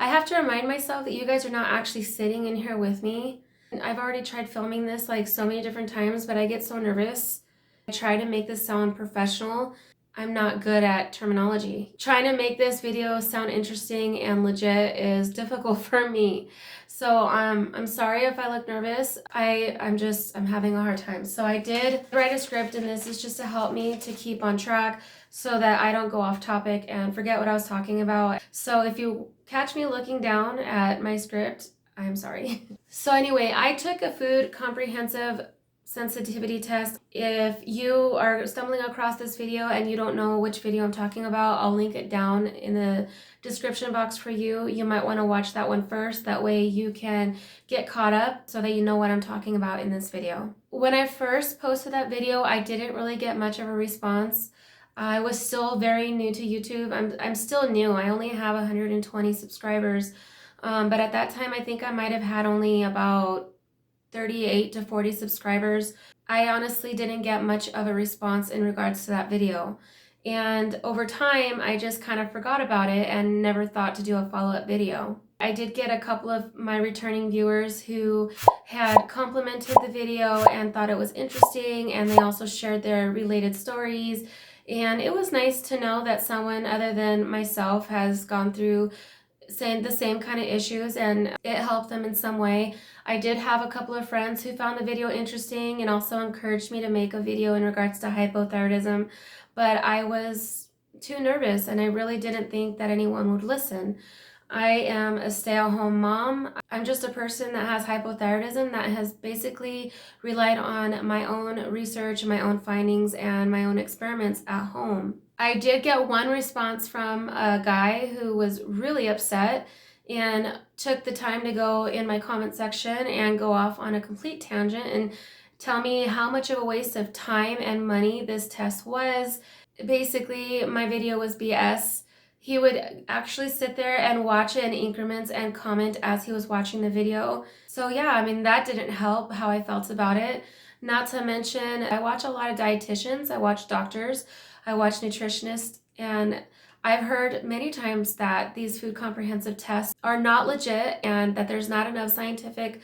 I have to remind myself that you guys are not actually sitting in here with me. I've already tried filming this like so many different times, but I get so nervous. I try to make this sound professional. I'm not good at terminology. Trying to make this video sound interesting and legit is difficult for me. So I'm sorry if I look nervous. I'm having a hard time. So I did write a script, and this is just to help me to keep on track so that I don't go off topic and forget what I was talking about. So if you catch me looking down at my script, I'm sorry. So anyway, I took a food comprehensive sensitivity test. If you are stumbling across this video and you don't know which video I'm talking about, I'll link it down in the description box for you. You might want to watch that one first. That way you can get caught up so that you know what I'm talking about in this video. When I first posted that video, I didn't really get much of a response. I was still very new to YouTube. I'm still new. I only have 120 subscribers. But at that time, I think I might have had only about 38 to 40 subscribers. I honestly didn't get much of a response in regards to that video. And over time, I just kind of forgot about it and never thought to do a follow-up video. I did get a couple of my returning viewers who had complimented the video and thought it was interesting, and they also shared their related stories. And it was nice to know that someone other than myself has gone through the same kind of issues and it helped them in some way. I did have a couple of friends who found the video interesting and also encouraged me to make a video in regards to hypothyroidism, but I was too nervous and I really didn't think that anyone would listen. I am a stay-at-home mom. I'm just a person that has hypothyroidism that has basically relied on my own research, my own findings, and my own experiments at home. I did get one response from a guy who was really upset and took the time to go in my comment section and go off on a complete tangent and tell me how much of a waste of time and money this test was. Basically, my video was BS. He would actually sit there and watch it in increments and comment as he was watching the video. So yeah, I mean, that didn't help how I felt about it. Not to mention, I watch a lot of dietitians, I watch doctors, I watch nutritionists, and I've heard many times that these food comprehensive tests are not legit and that there's not enough scientific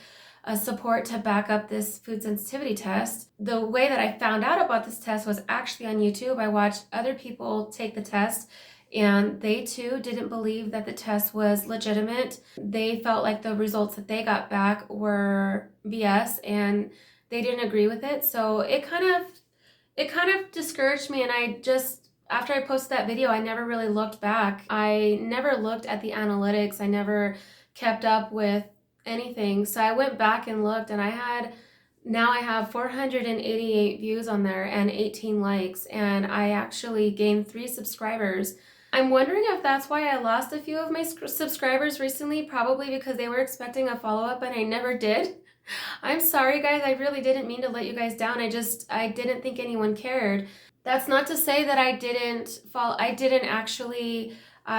support to back up this food sensitivity test. The way that I found out about this test was actually on YouTube. I watched other people take the test, and they too didn't believe that the test was legitimate. They felt like the results that they got back were BS and they didn't agree with it. So it kind of discouraged me, and after I posted that video, I never really looked back. I never looked at the analytics. I never kept up with anything. So I went back and looked, and now I have 488 views on there and 18 likes, and I actually gained 3 subscribers. I'm wondering if that's why I lost a few of my subscribers recently, probably because they were expecting a follow-up and I never did. I'm sorry guys, I really didn't mean to let you guys down. I didn't think anyone cared. That's not to say that I didn't actually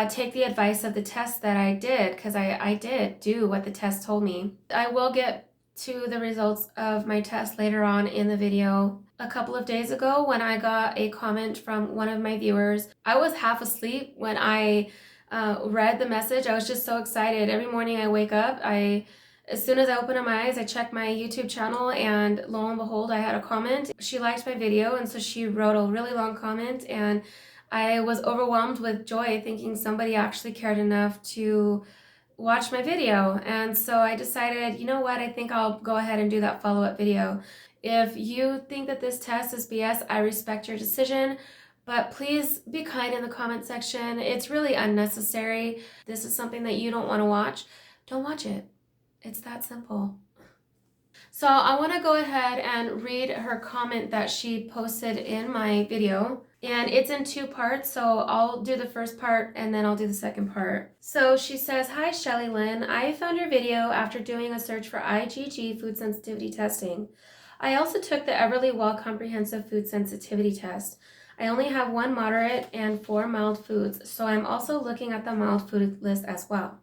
take the advice of the test that I did, because I did do what the test told me. I will get to the results of my test later on in the video. A couple of days ago, when I got a comment from one of my viewers, I was half asleep when I read the message. I was just so excited. Every morning I wake up, as soon as I open up my eyes, I check my YouTube channel, and lo and behold, I had a comment. She liked my video, and so she wrote a really long comment, and I was overwhelmed with joy thinking somebody actually cared enough to watch my video. And so I decided, you know what, I think I'll go ahead and do that follow-up video. If you think that this test is BS, I respect your decision, but please be kind in the comment section. It's really unnecessary. This is something that you don't want to watch. Don't watch it. It's that simple. So I want to go ahead and read her comment that she posted in my video. And it's in 2 parts, so I'll do the first part and then I'll do the second part. So she says, "Hi Shelly Lynn, I found your video after doing a search for IgG food sensitivity testing. I also took the Everlywell comprehensive food sensitivity test. I only have 1 moderate and 4 mild foods, so I'm also looking at the mild food list as well.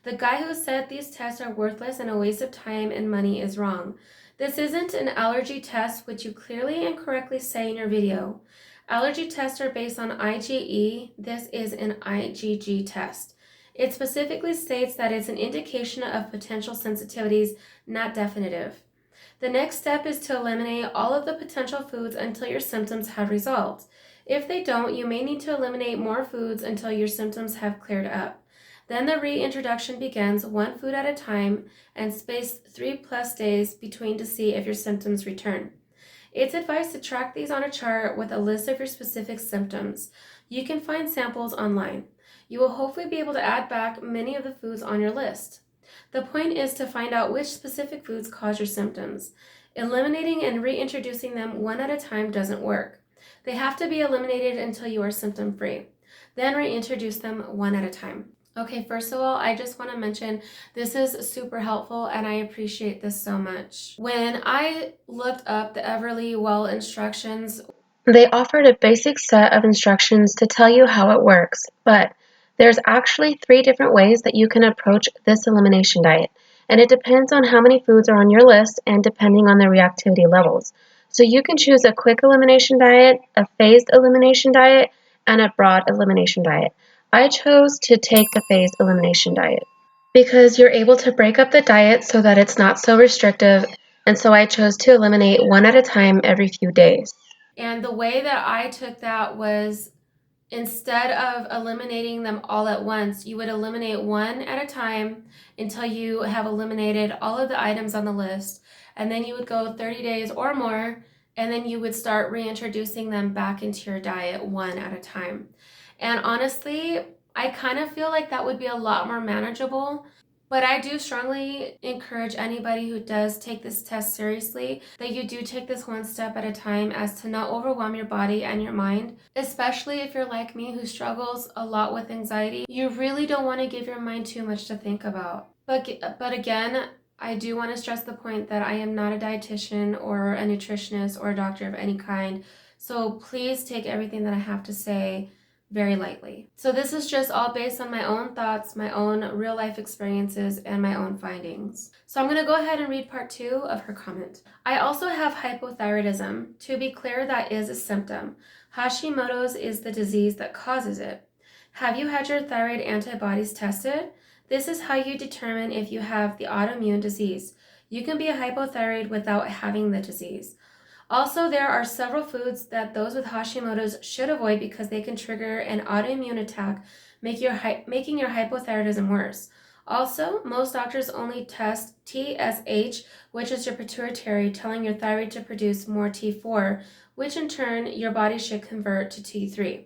The guy who said these tests are worthless and a waste of time and money is wrong. This isn't an allergy test, which you clearly and correctly say in your video. Allergy tests are based on IgE. This is an IgG test. It specifically states that it's an indication of potential sensitivities, not definitive. The next step is to eliminate all of the potential foods until your symptoms have resolved. If they don't, you may need to eliminate more foods until your symptoms have cleared up. Then the reintroduction begins, one food at a time, and space 3+ days between to see if your symptoms return. It's advised to track these on a chart with a list of your specific symptoms. You can find samples online. You will hopefully be able to add back many of the foods on your list. The point is to find out which specific foods cause your symptoms. Eliminating and reintroducing them one at a time doesn't work. They have to be eliminated until you are symptom-free. Then reintroduce them one at a time. Okay, first of all, I just want to mention this is super helpful and I appreciate this so much. When I looked up the Everlywell instructions, they offered a basic set of instructions to tell you how it works, but there's actually 3 different ways that you can approach this elimination diet, and it depends on how many foods are on your list and depending on the reactivity levels. So you can choose a quick elimination diet, a phased elimination diet, and a broad elimination diet. I chose to take the phased elimination diet because you're able to break up the diet so that it's not so restrictive, and so I chose to eliminate one at a time every few days. And the way that I took that was instead of eliminating them all at once, you would eliminate one at a time until you have eliminated all of the items on the list. And then you would go 30 days or more, and then you would start reintroducing them back into your diet one at a time. And honestly, I kind of feel like that would be a lot more manageable. But I do strongly encourage anybody who does take this test seriously that you do take this one step at a time as to not overwhelm your body and your mind, especially if you're like me who struggles a lot with anxiety. You really don't want to give your mind too much to think about. But again, I do want to stress the point that I am not a dietitian or a nutritionist or a doctor of any kind. So please take everything that I have to say very lightly. So this is just all based on my own thoughts, my own real life experiences, and my own findings. So I'm going to go ahead and read part 2 of her comment. I also have hypothyroidism. To be clear, that is a symptom. Hashimotos is the disease that causes it. Have you had your thyroid antibodies tested? This is how you determine if you have the autoimmune disease. You can be a hypothyroid without having the disease. Also, there are several foods that those with Hashimoto's should avoid because they can trigger an autoimmune attack, making your hypothyroidism worse. Also, most doctors only test TSH, which is your pituitary, telling your thyroid to produce more T4, which in turn your body should convert to T3.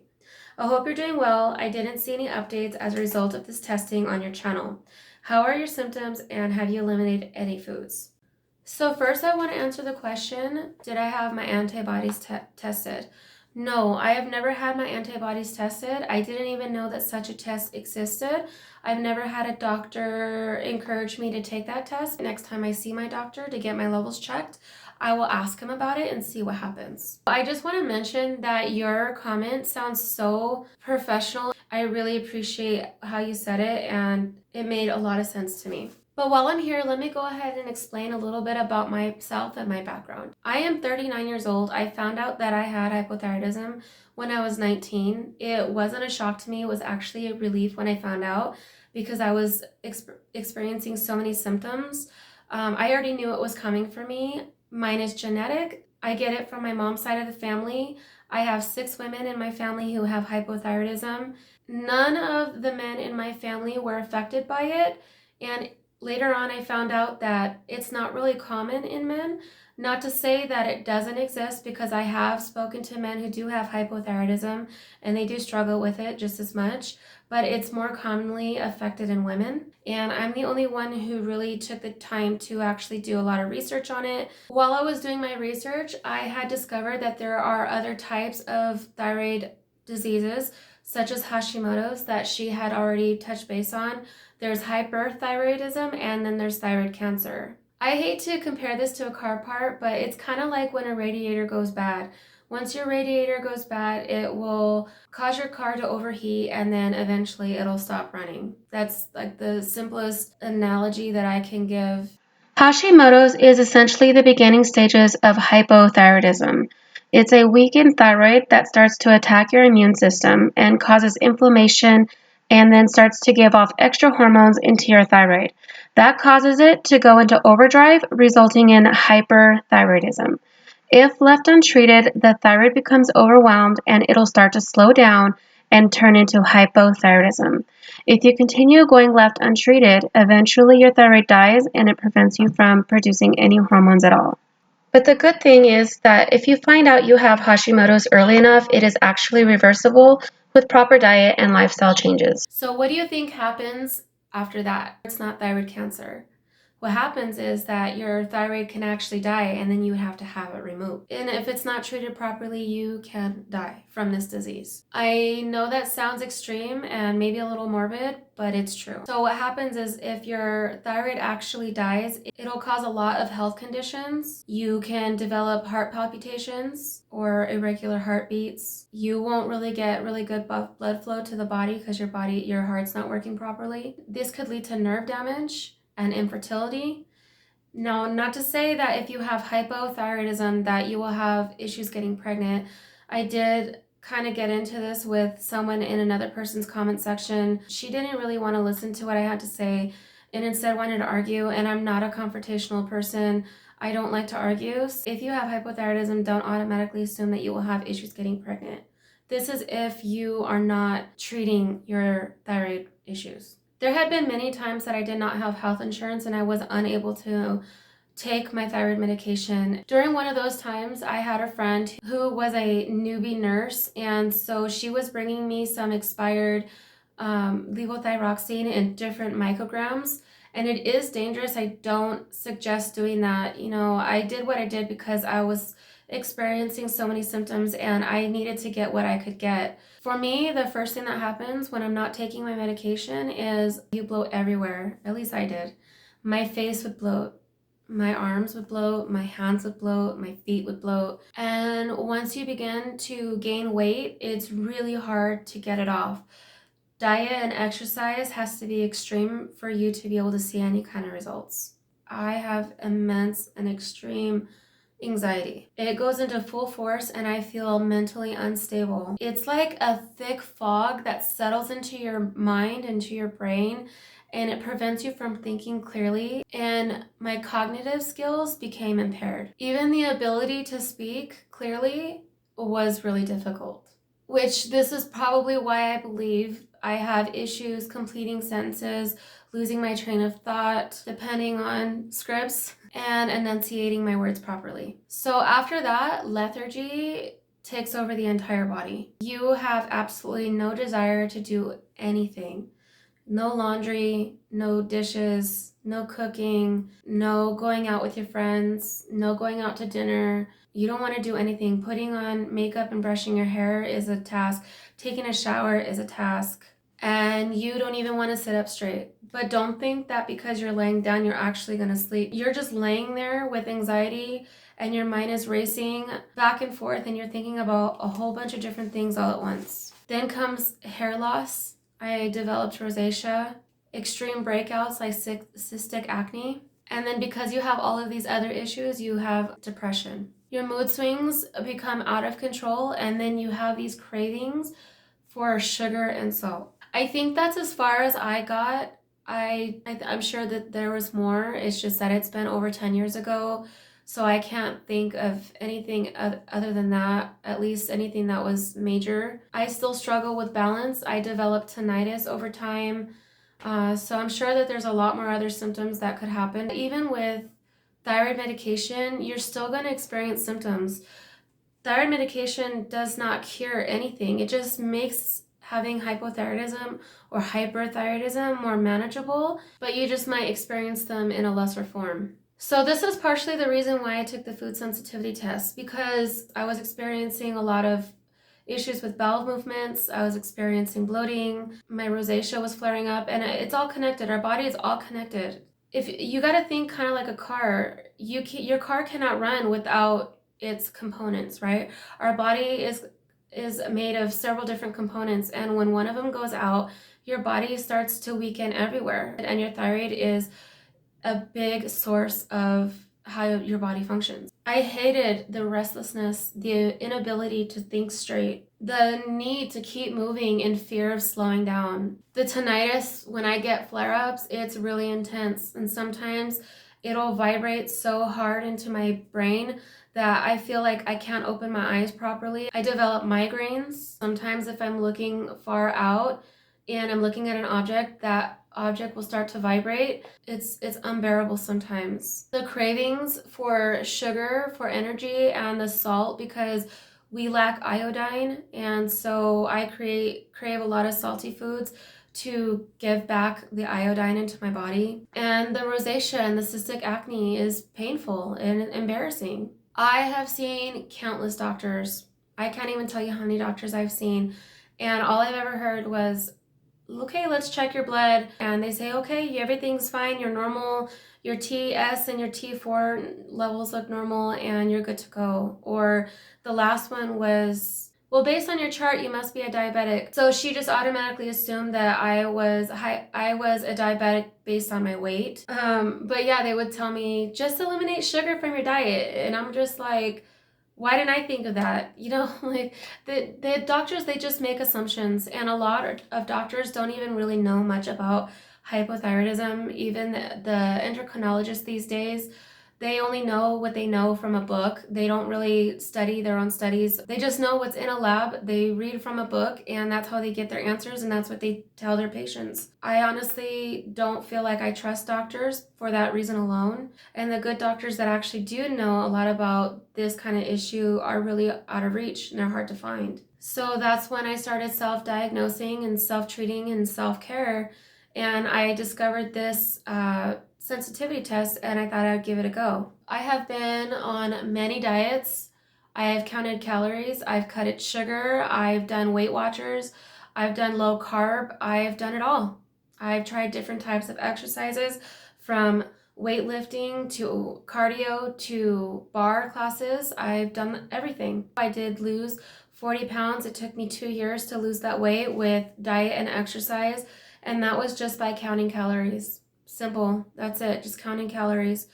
I hope you're doing well. I didn't see any updates as a result of this testing on your channel. How are your symptoms and have you eliminated any foods? So first I want to answer the question, did I have my antibodies tested? No, I have never had my antibodies tested. I didn't even know that such a test existed. I've never had a doctor encourage me to take that test. Next time I see my doctor to get my levels checked, I will ask him about it and see what happens. I just want to mention that your comment sounds so professional. I really appreciate how you said it and it made a lot of sense to me. But while I'm here, let me go ahead and explain a little bit about myself and my background. I am 39 years old. I found out that I had hypothyroidism when I was 19. It wasn't a shock to me. It was actually a relief when I found out because I was experiencing so many symptoms. I already knew it was coming for me. Mine is genetic. I get it from my mom's side of the family. I have 6 women in my family who have hypothyroidism. None of the men in my family were affected by it, and later on, I found out that it's not really common in men. Not to say that it doesn't exist, because I have spoken to men who do have hypothyroidism and they do struggle with it just as much, but it's more commonly affected in women. And I'm the only one who really took the time to actually do a lot of research on it. While I was doing my research, I had discovered that there are other types of thyroid diseases, such as Hashimoto's, that she had already touched base on. There's hyperthyroidism, and then there's thyroid cancer. I hate to compare this to a car part, but it's kind of like when a radiator goes bad. Once your radiator goes bad, it will cause your car to overheat, and then eventually it'll stop running. That's like the simplest analogy that I can give. Hashimoto's is essentially the beginning stages of hypothyroidism. It's a weakened thyroid that starts to attack your immune system and causes inflammation and then starts to give off extra hormones into your thyroid. That causes it to go into overdrive, resulting in hyperthyroidism. If left untreated, the thyroid becomes overwhelmed and it'll start to slow down and turn into hypothyroidism. If you continue going left untreated, eventually your thyroid dies and it prevents you from producing any hormones at all. But the good thing is that if you find out you have Hashimoto's early enough, it is actually reversible with proper diet and lifestyle changes. So what do you think happens after that? It's not thyroid cancer. What happens is that your thyroid can actually die and then you would have to have it removed. And if it's not treated properly, you can die from this disease. I know that sounds extreme and maybe a little morbid, but it's true. So what happens is if your thyroid actually dies, it'll cause a lot of health conditions. You can develop heart palpitations or irregular heartbeats. You won't really get really good blood flow to the body because your heart's not working properly. This could lead to nerve damage and infertility. Now, not to say that if you have hypothyroidism that you will have issues getting pregnant. I did kind of get into this with someone in another person's comment section. She didn't really want to listen to what I had to say and instead wanted to argue, and I'm not a confrontational person. I don't like to argue. If you have hypothyroidism, don't automatically assume that you will have issues getting pregnant. This is if you are not treating your thyroid issues. There had been many times that I did not have health insurance and I was unable to take my thyroid medication. During one of those times, I had a friend who was a newbie nurse, and so she was bringing me some expired levothyroxine in different micrograms, and it is dangerous. I don't suggest doing that. I did what I did because I was experiencing so many symptoms and I needed to get what I could get. For me, the first thing that happens when I'm not taking my medication is you bloat everywhere. At least I did. My face would bloat. My arms would bloat, my hands would bloat, my feet would bloat. And once you begin to gain weight, it's really hard to get it off. Diet and exercise has to be extreme for you to be able to see any kind of results. I have immense and extreme anxiety. It goes into full force and I feel mentally unstable. It's like a thick fog that settles into your mind, into your brain, and it prevents you from thinking clearly. And my cognitive skills became impaired. Even the ability to speak clearly was really difficult. Which this is probably why I believe I have issues completing sentences, losing my train of thought, depending on scripts, and enunciating my words properly. So after that, lethargy takes over the entire body. You have absolutely no desire to do anything. No laundry, no dishes, no cooking, no going out with your friends, no going out to dinner. You don't want to do anything. Putting on makeup and brushing your hair is a task. Taking a shower is a task. And you don't even want to sit up straight. But don't think that because you're laying down, you're actually going to sleep. You're just laying there with anxiety and your mind is racing back and forth and you're thinking about a whole bunch of different things all at once. Then comes hair loss. I developed rosacea, extreme breakouts like cystic acne. And then because you have all of these other issues, you have depression. Your mood swings become out of control, and then you have these cravings for sugar and salt. I think that's as far as I got. I'm sure that there was more. It's just that it's been over 10 years ago. So I can't think of anything other than that, at least anything that was major. I still struggle with balance. I developed tinnitus over time. So I'm sure that there's a lot more other symptoms that could happen. Even with thyroid medication, you're still going to experience symptoms. Thyroid medication does not cure anything. It just makes having hypothyroidism or hyperthyroidism more manageable, but you just might experience them in a lesser form. So this is partially the reason why I took the food sensitivity test, because I was experiencing a lot of issues with bowel movements. I was experiencing bloating. My rosacea was flaring up, and it's all connected. Our body is all connected. If you got to think kind of like a car, your car cannot run without its components, right? Our body is made of several different components, and when one of them goes out, your body starts to weaken everywhere. And your thyroid is a big source of how your body functions. I hated the restlessness, the inability to think straight. the need to keep moving in fear of slowing down. The tinnitus, when I get flare-ups, it's really intense, and sometimes it'll vibrate so hard into my brain that I feel like I can't open my eyes properly. I develop migraines. Sometimes if I'm looking far out and I'm looking at an object, that object will start to vibrate. It's unbearable sometimes. The cravings for sugar, for energy, and the salt, because we lack iodine, and so I crave a lot of salty foods to give back the iodine into my body. And the rosacea and the cystic acne is painful and embarrassing. I have seen countless doctors. I can't even tell you how many doctors I've seen, and all I've ever heard was, okay, let's check your blood. And they say, okay, everything's fine, you're normal, your TS and your T4 levels look normal, and you're good to go. Or the last one was, well, based on your chart, you must be a diabetic. So she just automatically assumed that I was a diabetic based on my weight. But yeah, they would tell me, just eliminate sugar from your diet. And I'm just like, why didn't I think of that? You know, like the doctors, they just make assumptions, and a lot of doctors don't even really know much about hypothyroidism. Even the endocrinologists these days, they only know what they know from a book. They don't really study their own studies. They just know what's in a lab. They read from a book, and that's how they get their answers, and that's what they tell their patients. I honestly don't feel like I trust doctors for that reason alone. And the good doctors that actually do know a lot about this kind of issue are really out of reach, and they're hard to find. So that's when I started self-diagnosing and self-treating and self-care, and I discovered this sensitivity test, and I thought I'd give it a go. I have been on many diets. I have counted calories, I've cut sugar, I've done Weight Watchers, I've done low carb, I've done it all. I've tried different types of exercises, from weightlifting to cardio to bar classes. I've done everything. I did lose 40 pounds. It took me 2 years to lose that weight with diet and exercise, and that was just by counting calories. Simple. That's it. Just counting calories.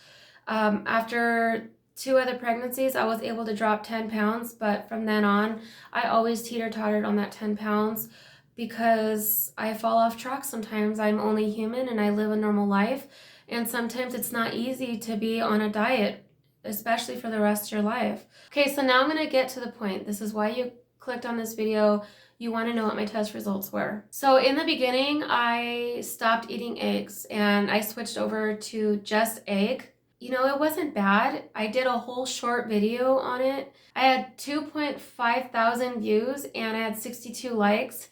After 2 other pregnancies, I was able to drop 10 pounds, but from then on, I always teeter-tottered on that 10 pounds because I fall off track sometimes. I'm only human and I live a normal life, and sometimes it's not easy to be on a diet, especially for the rest of your life. Okay, so now I'm going to get to the point. This is why you clicked on this video. You want to know what my test results were. So in the beginning, I stopped eating eggs and I switched over to just egg. You know, it wasn't bad. I did a whole short video on it. I had 2.5 thousand views and I had 62 likes.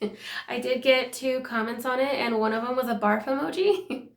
I did get 2 comments on it, and one of them was a barf emoji.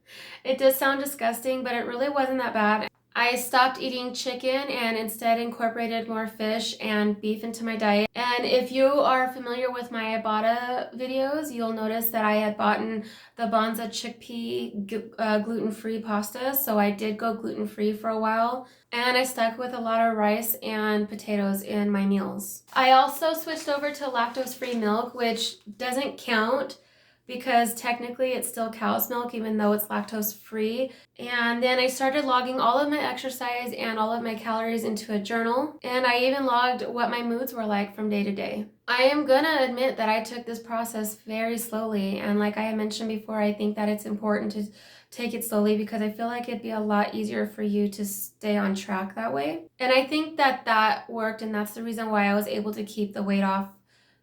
It does sound disgusting, but it really wasn't that bad. I stopped eating chicken and instead incorporated more fish and beef into my diet. And if you are familiar with my Ibotta videos, you'll notice that I had bought the Banza chickpea gluten-free pasta, so I did go gluten-free for a while. And I stuck with a lot of rice and potatoes in my meals. I also switched over to lactose-free milk, which doesn't count because technically it's still cow's milk even though it's lactose free. And then I started logging all of my exercise and all of my calories into a journal, and I even logged what my moods were like from day to day. I am gonna admit that I took this process very slowly, and like I mentioned before, I think that it's important to take it slowly because I feel like it'd be a lot easier for you to stay on track that way. And I think that worked, and that's the reason why I was able to keep the weight off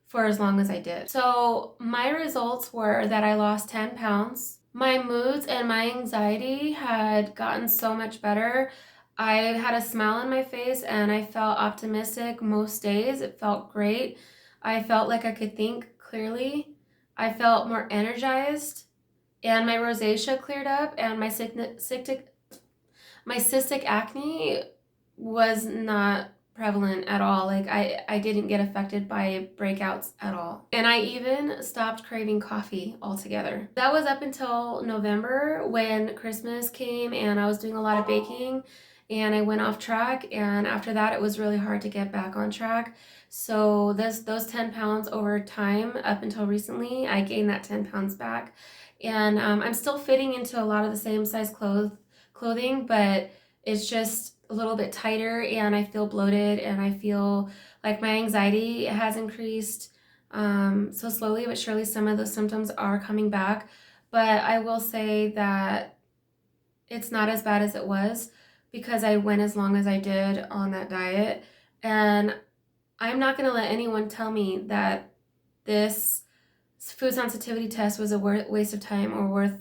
for as long as I did. So my results were that I lost 10 pounds. My moods and my anxiety had gotten so much better. I had a smile on my face and I felt optimistic most days. It felt great. I felt like I could think clearly. I felt more energized, and my rosacea cleared up, and my cystic acne was not prevalent at all. Like I didn't get affected by breakouts at all. And I even stopped craving coffee altogether. That was up until November when Christmas came and I was doing a lot of baking and I went off track, and after that it was really hard to get back on track. So those 10 pounds over time, up until recently, I gained that 10 pounds back. And I'm still fitting into a lot of the same size clothing, but it's just a little bit tighter, and I feel bloated, and I feel like my anxiety has increased. So slowly but surely some of those symptoms are coming back, but I will say that it's not as bad as it was because I went as long as I did on that diet. And I'm not going to let anyone tell me that this food sensitivity test was a waste of time or worth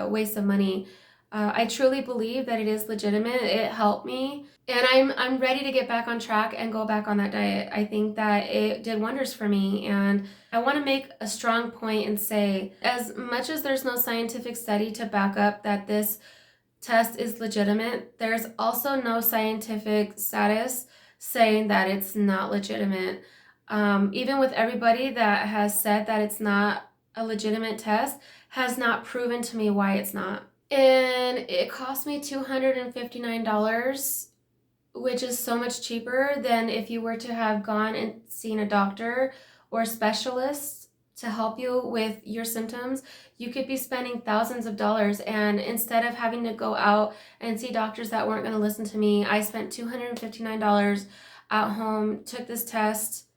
waste of money. I truly believe that it is legitimate. It helped me, and I'm ready to get back on track and go back on that diet. I think that it did wonders for me, and I want to make a strong point and say, as much as there's no scientific study to back up that this test is legitimate, there's also no scientific status saying that it's not legitimate. Even with everybody that has said that it's not a legitimate test, has not proven to me why it's not. And it cost me $259, which is so much cheaper than if you were to have gone and seen a doctor or specialist to help you with your symptoms. You could be spending thousands of dollars, and instead of having to go out and see doctors that weren't going to listen to me, I spent $259 at home, took this test,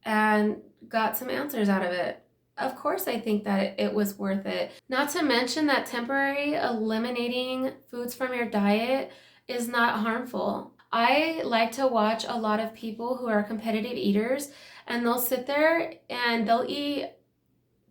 and got some answers out of it. Of course, I think that it was worth it. Not to mention that temporary eliminating foods from your diet is not harmful. I like to watch a lot of people who are competitive eaters, and they'll sit there and they'll eat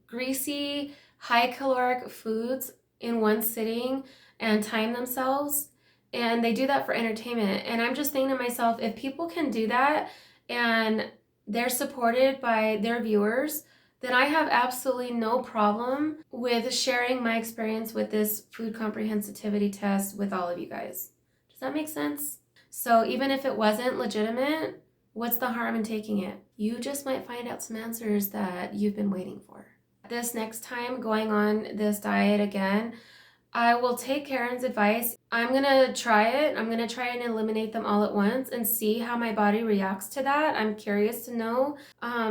greasy, high caloric foods in one sitting and time themselves. And they do that for entertainment. And I'm just thinking to myself, if people can do that and they're supported by their viewers, then I have absolutely no problem with sharing my experience with this food comprehensivity test with all of you guys. Does that make sense? So even if it wasn't legitimate, what's the harm in taking it? You just might find out some answers that you've been waiting for. This next time going on this diet again, I will take Karen's advice. I'm gonna try it. I'm gonna try and eliminate them all at once and see how my body reacts to that. I'm curious to know.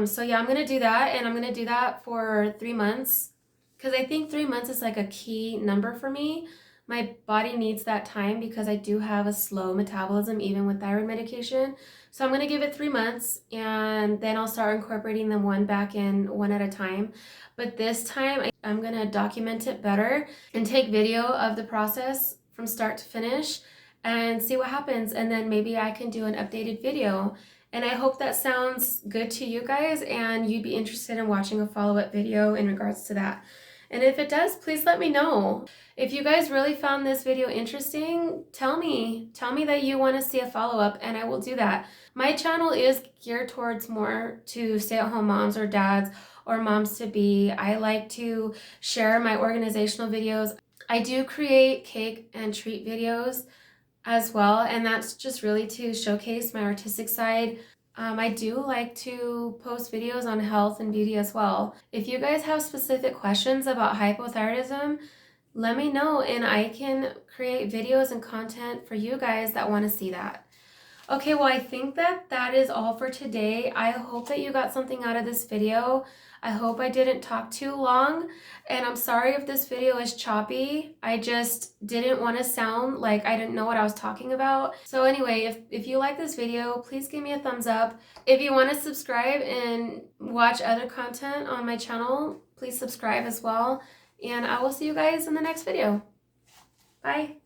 So yeah, I'm gonna do that, and I'm gonna do that for 3 months because I think 3 months is like a key number for me. My body needs that time because I do have a slow metabolism even with thyroid medication. So I'm gonna give it 3 months, and then I'll start incorporating them one back in, one at a time. But this time I'm gonna document it better and take video of the process from start to finish and see what happens. And then maybe I can do an updated video. And I hope that sounds good to you guys and you'd be interested in watching a follow-up video in regards to that. And if it does, please let me know. If you guys really found this video interesting, tell me that you want to see a follow-up and I will do that. My channel is geared towards more to stay-at-home moms or dads or moms to be. I like to share my organizational videos. I do create cake and treat videos as well, and that's just really to showcase my artistic side. I do like to post videos on health and beauty as well. If you guys have specific questions about hypothyroidism, let me know and I can create videos and content for you guys that want to see that. Okay, well, I think that is all for today. I hope that you got something out of this video. I hope I didn't talk too long, and I'm sorry if this video is choppy. I just didn't want to sound like I didn't know what I was talking about. So anyway, if you like this video, please give me a thumbs up. If you want to subscribe and watch other content on my channel, please subscribe as well. And I will see you guys in the next video. Bye.